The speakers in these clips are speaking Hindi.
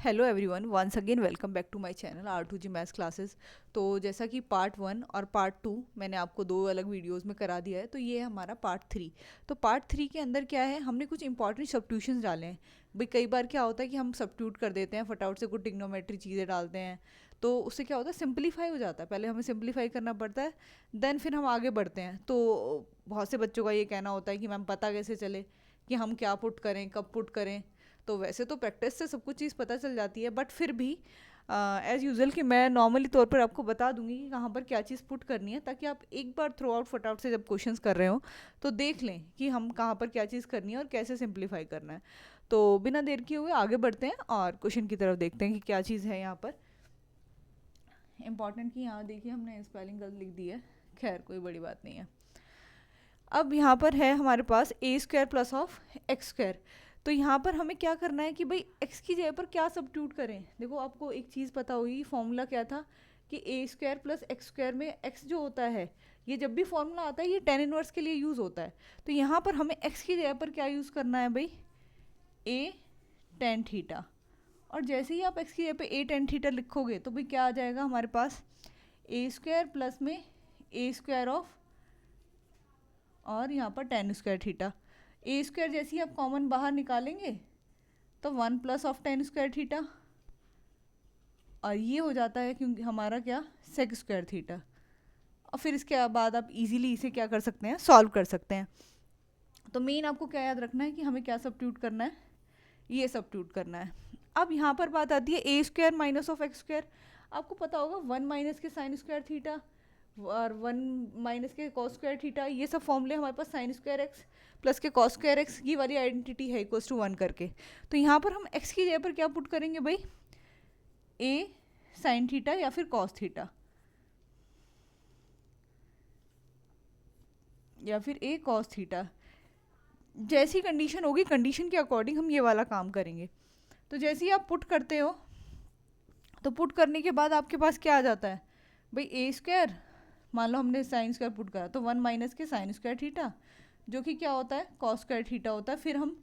Hello everyone, once again welcome back to my channel R2G maths classes. तो जैसा कि पार्ट 1 और पार्ट 2 मैंने आपको दो अलग वीडियोस में करा दिया है, तो ये है हमारा पार्ट 3। तो पार्ट 3 के अंदर क्या है, हमने कुछ इंपॉर्टेंट सब्स्टिट्यूशंस डाले हैं। भाई कई बार क्या होता है कि हम सब्स्टिट्यूट कर देते हैं, फटाफट से कुछ ट्रिग्नोमेट्री चीज़ें डालते हैं, तो उससे क्या होता है, सिंप्लीफाई हो जाता है। पहले हमें सिंप्लीफाई करना पड़ता है, देन फिर हम आगे बढ़ते हैं। तो बहुत से बच्चों का ये कहना होता है कि मैम पता कैसे चले कि हम क्या पुट करें, कब पुट करें। तो वैसे तो प्रैक्टिस से सब कुछ चीज़ पता चल जाती है, बट फिर भी एज़ यूजुअल कि मैं नॉर्मली तौर पर आपको बता दूंगी कि कहाँ पर क्या चीज़ पुट करनी है, ताकि आप एक बार थ्रू आउट फटाफट से जब क्वेश्चंस कर रहे हो तो देख लें कि हम कहाँ पर क्या चीज़ करनी है और कैसे सिंप्लीफाई करना है। तो बिना देर किए हुए आगे बढ़ते हैं और क्वेश्चन की तरफ देखते हैं कि क्या चीज़ है यहाँ पर इम्पॉर्टेंट। कि यहाँ देखिए हमने स्पेलिंग गलत लिख दी है, खैर कोई बड़ी बात नहीं है। अब यहाँ पर है हमारे पास a square plus of x square. तो यहाँ पर हमें क्या करना है कि भाई x की जगह पर क्या सब्स्टिट्यूट करें। देखो आपको एक चीज़ पता होगी, फॉर्मूला क्या था कि ए स्क्वायर प्लस एक्स स्क्वायर में x जो होता है, ये जब भी फॉर्मूला आता है ये tan इनवर्स के लिए यूज़ होता है। तो यहाँ पर हमें x की जगह पर क्या यूज़ करना है भाई, a tan थीटा। और जैसे ही आप x की जगह पे a tan थीटा लिखोगे तो भाई क्या आ जाएगा हमारे पास, ए स्क्वायर प्लस में ए स्क्वायर ऑफ, और यहाँ पर tan स्क्वायर थीटा। ए स्क्वायर जैसे ही आप कॉमन बाहर निकालेंगे तो 1 plus of tan square theta, और ये हो जाता है क्योंकि हमारा क्या, सेक स्क्वायर थीटा। और फिर इसके बाद आप इजीली इसे क्या कर सकते हैं, सॉल्व कर सकते हैं। तो मेन आपको क्या याद रखना है कि हमें क्या सब्स्टिट्यूट करना है, ये सब्स्टिट्यूट करना है। अब यहाँ पर बात आती है a square minus of x square. आपको पता होगा 1 माइनस के साइन स्क्वायर थीटा और 1 माइनस के कॉस स्क्वायर थीटा, ये सब फॉर्मूले हमारे पास साइन स्क्वायर एक्स प्लस के कॉस स्क्वायर एक्स, ये वाली आइडेंटिटी है इक्वल्स टू 1 करके। तो यहाँ पर हम एक्स की जगह पर क्या पुट करेंगे भाई, ए साइन थीटा या फिर कॉस थीटा, या फिर ए कॉस थीटा। जैसी कंडीशन होगी कंडीशन के अकॉर्डिंग हम ये वाला काम करेंगे। तो जैसे ही आप पुट करते हो तो पुट करने के बाद आपके पास क्या आ जाता है भाई, ए स्क्वायर, मान लो हमने साइन स्क्वायर पुट करा तो 1 माइनस के साइन स्क्वायर थीटा, जो कि क्या होता है, कॉस स्क्वायर थीटा होता है। फिर हम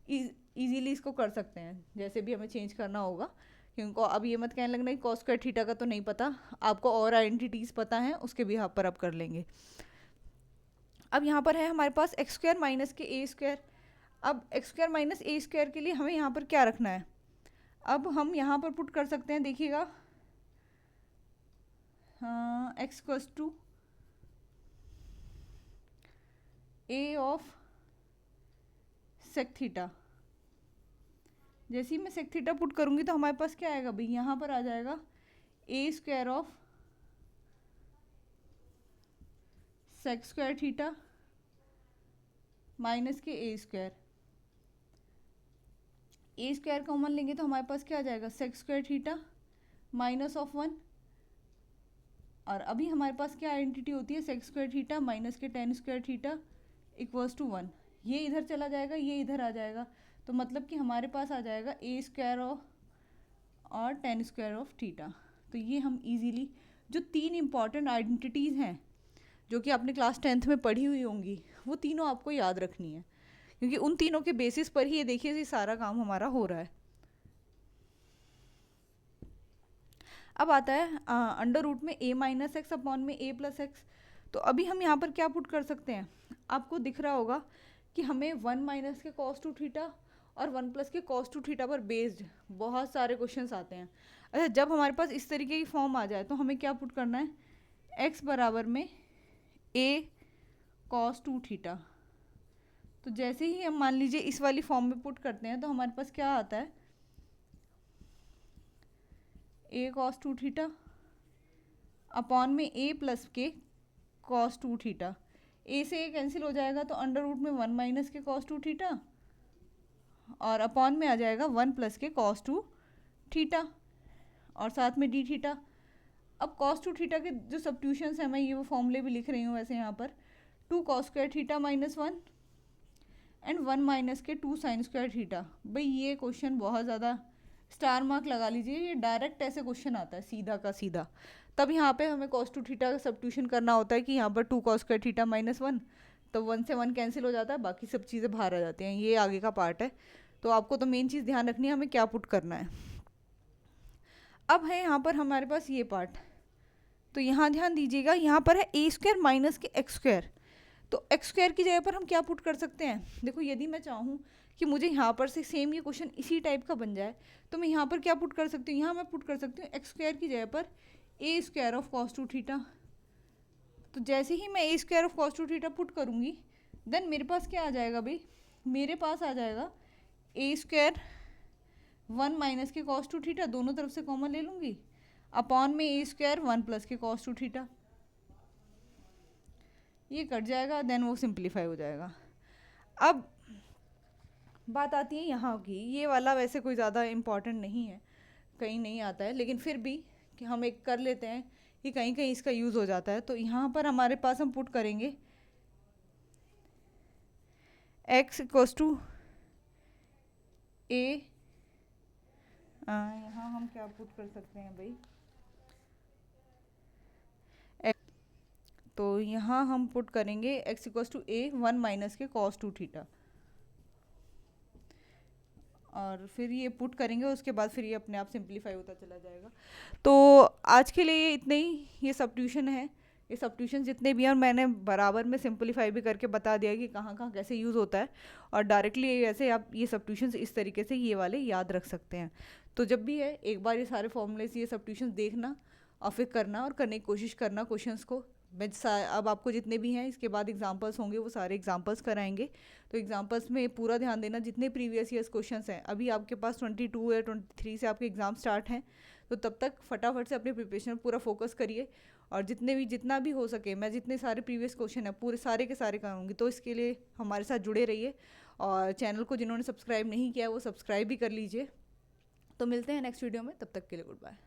इजीली इसको कर सकते हैं जैसे भी हमें चेंज करना होगा, क्योंकि अब ये मत कहने लगना कि कॉस स्क्वायर थीटा का तो नहीं पता, आपको और आइडेंटिटीज़ पता हैं, उसके भी यहाँ पर आप कर लेंगे। अब यहाँ पर है हमारे पास एक्स स्क्वायर माइनस के ए स्क्वायर। अब एक्स स्क्वायर माइनस ए स्क्वायर के लिए हमें यहाँ पर क्या रखना है, अब हम यहाँ पर पुट कर सकते हैं, देखिएगा x equals to a of sec theta. जैसे ही मैं सेक थीटा पुट करूँगी तो हमारे पास क्या आएगा भाई, यहाँ पर आ जाएगा a square of sec square theta minus के a square. A square common लेंगे तो हमारे पास क्या आ जाएगा, sec square theta minus of 1। और अभी हमारे पास क्या आइडेंटिटी होती है, सेक स्क्वायर थीटा माइनस के tan square theta equals to 1। ये इधर चला जाएगा, ये इधर आ जाएगा, तो मतलब कि हमारे पास आ जाएगा ए स्क्वायर ऑफ और tan स्क्वायर ऑफ थीटा। तो ये हम इजीली जो तीन इंपॉर्टेंट आइडेंटिटीज़ हैं जो कि आपने क्लास 10th में पढ़ी हुई होंगी, वो तीनों आपको याद रखनी है, क्योंकि उन तीनों के बेसिस पर ही ये देखिए ये सारा काम हमारा हो रहा है। अब आता है अंडर रूट में a माइनस एक्स अपॉन में a प्लस एक्स। तो अभी हम यहाँ पर क्या पुट कर सकते हैं, आपको दिख रहा होगा कि हमें 1 माइनस के कॉस टू थीटा और 1 प्लस के कॉस टू थीटा पर बेस्ड बहुत सारे क्वेश्चंस आते हैं। अच्छा, जब हमारे पास इस तरीके की फॉर्म आ जाए तो हमें क्या पुट करना है, x बराबर में a कॉस टू थीटा। तो जैसे ही हम मान लीजिए इस वाली फॉर्म में पुट करते हैं तो हमारे पास क्या आता है, a cos two theta upon में a प्लस के कॉस टू थीटा। a से a कैंसिल हो जाएगा तो अंडर रूट में 1 माइनस के कॉस टू थीटा और अपॉन में आ जाएगा 1 प्लस के कॉस टू थीटा और साथ में डी थीटा। अब कॉस टू थीटा के जो सब्स्टिट्यूशंस हैं, मैं ये वो फॉर्मूले भी लिख रही हूँ वैसे यहाँ पर, 2 cos square theta minus 1 and 1 minus के 2 साइन स्क्वायर थीटा। भाई ये क्वेश्चन बहुत ज़्यादा स्टार मार्क लगा लीजिए, ये डायरेक्ट ऐसे क्वेश्चन आता है सीधा का सीधा। तब यहाँ पे हमें कॉस टू थीटा का सब्स्टिट्यूशन करना होता है कि यहाँ पर 2 कॉस स्क्वायर थीटा माइनस 1, तो 1 से 1 कैंसिल हो जाता है, बाकी सब चीज़ें बाहर आ जाती हैं। ये आगे का पार्ट है, तो आपको तो मेन चीज़ ध्यान रखनी है हमें क्या पुट करना है। अब है यहाँ पर हमारे पास ये पार्ट, तो यहाँ ध्यान दीजिएगा, यहाँ पर है ए स्क्वायर माइनस के एक्स स्क्वायर। तो एक्स स्क्वायर की जगह पर हम क्या पुट कर सकते हैं, देखो यदि मैं चाहूँ कि मुझे यहाँ पर से सेम ये क्वेश्चन इसी टाइप का बन जाए, तो मैं यहाँ पर क्या पुट कर सकती हूँ, यहाँ मैं पुट कर सकती हूँ एक्स स्क्वायर की जगह पर a square of cos two theta. तो जैसे ही मैं a square of cos two theta put करूँगी, देन मेरे पास क्या आ जाएगा भाई, मेरे पास आ जाएगा ए स्क्वायर 1 माइनस के कॉस टू थीटा, दोनों तरफ से कॉमन ले लूँगी, अपॉन में ए स्क्वायर 1 प्लस के कॉस टू थीटा। ये कट जाएगा, देन वो सिंप्लीफाई हो जाएगा। अब बात आती है यहाँ की, ये वाला वैसे कोई ज़्यादा इम्पॉर्टेंट नहीं है, कहीं नहीं आता है, लेकिन फिर भी कि हम एक कर लेते हैं कि कहीं कहीं इसका यूज़ हो जाता है। तो यहाँ पर हमारे पास हम पुट करेंगे x इक्वल्स टू ए, यहाँ हम क्या पुट कर सकते हैं भाई, तो यहाँ हम पुट करेंगे x equals to a 1 minus के कॉस टू थीटा, और फिर ये पुट करेंगे, उसके बाद फिर ये अपने आप सिंप्लीफाई होता चला जाएगा। तो आज के लिए इतने ही, ये सब्स्टिट्यूशन है, ये सब्स्टिट्यूशन जितने भी हैं, और मैंने बराबर में सिंप्लीफाई भी करके बता दिया कि कहाँ कहाँ कैसे यूज़ होता है, और डायरेक्टली ऐसे आप ये सब्स्टिट्यूशन इस तरीके से ये वाले याद रख सकते हैं। तो जब भी है एक बार ये सारे फॉर्मूले से ये सब्स्टिट्यूशन देखना और फिर करना और करने की कोशिश करना क्वेश्चंस को। मैं अब आपको जितने भी हैं इसके बाद एग्जांपल्स होंगे, वो सारे एग्जांपल्स कराएंगे, तो एग्जांपल्स में पूरा ध्यान देना। जितने प्रीवियस ईयर्स क्वेश्चंस हैं, अभी आपके पास 22 या 23 से आपके एग्ज़ाम स्टार्ट हैं, तो तब तक फटाफट से अपने प्रिपरेशन पर पूरा फोकस करिए, और जितना भी हो सके मैं जितने सारे प्रीवियस क्वेश्चन हैं पूरे सारे के सारे कराऊंगी। तो इसके लिए हमारे साथ जुड़े रहिए, और चैनल को जिन्होंने सब्सक्राइब नहीं किया वो सब्सक्राइब भी कर लीजिए। तो मिलते हैं नेक्स्ट वीडियो में, तब तक के लिए गुड बाय।